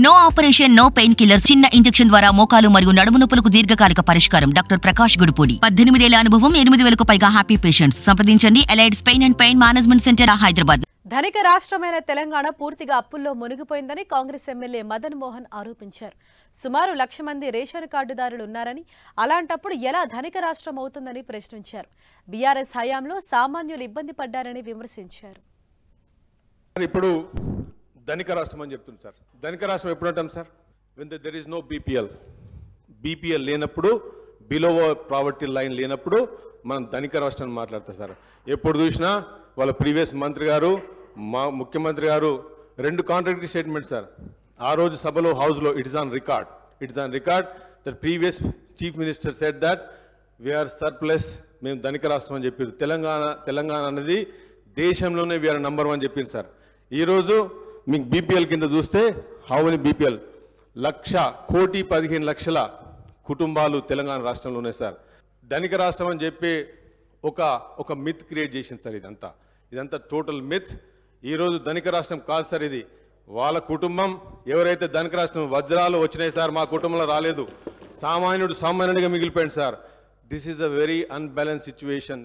No operation, no pain killer. చిన్న injection ద్వారా మోకాలు మరియు నడుము నొప్పులకు దీర్ఘకాలిక పరిష్కారం. డాక్టర్ ప్రకాష్ గుడిపూడి. 18 ఏళ్ల అనుభవం, 8,000కు పైగా హ్యాపీ పేషెంట్స్. సంప్రదించండి. Allied's pain and pain management centre, Hyderabad. ధనిక రాష్ట్రమైన తెలంగాణ పూర్తిగా అప్పుల్లో మునిగిపోయిందని కాంగ్రెస్ ఎమ్మెల్యే మదన్ మోహన్ ఆరోపించారు. సుమారు 1,00,000 మంది రేషన్ కార్డుదారులు ఉన్నారని, అలాంటప్పుడు ఎలా ధనిక రాష్ట్రం అవుతుందని ప్రశ్నించారు. బీఆర్ఎస్ హయాంలో సామాన్యులు ఇబ్బంది పడ్డారని విమర్శించారు. ఇప్పుడు ధనిక రాష్ట్రం అని చెప్తుంది సార్. ధనిక రాష్ట్రం ఎప్పుడు అంటాం sir? When there is no BPL లేనప్పుడు, బిలో ప్రావర్టీ లైన్ లేనప్పుడు మనం ధనిక రాష్ట్రం మాట్లాడతాం సార్. ఎప్పుడు చూసినా వాళ్ళ ప్రీవియస్ మంత్రి గారు, మా ముఖ్యమంత్రి గారు 2 కాంట్రాక్టరీ స్టేట్మెంట్ సార్. ఆ రోజు సభలో, హౌస్లో it is on record that previous chief minister said that we are surplus, మేము ధనిక రాష్ట్రం అని చెప్పారు. తెలంగాణ అనేది దేశంలోనే వీఆర్ నంబర్ 1 చెప్పింది సార్. ఈరోజు మీకు బీపీఎల్ కింద చూస్తే హౌ మెనీ బీపీఎల్ 1,15,00,000 కుటుంబాలు తెలంగాణ రాష్ట్రంలో ఉన్నాయి సార్. ధనిక రాష్ట్రం అని చెప్పి ఒక మిత్ క్రియేట్ చేసింది సార్. ఇదంతా టోటల్ మిత్. ఈరోజు ధనిక రాష్ట్రం కాదు సార్ ఇది. వాళ్ళ కుటుంబం ఎవరైతే ధనిక రాష్ట్రం వజ్రాలు వచ్చినాయి సార్, మా కుటుంబంలో రాలేదు. సామాన్యుడిగా మిగిలిపోయింది sir. This is a very unbalance situation.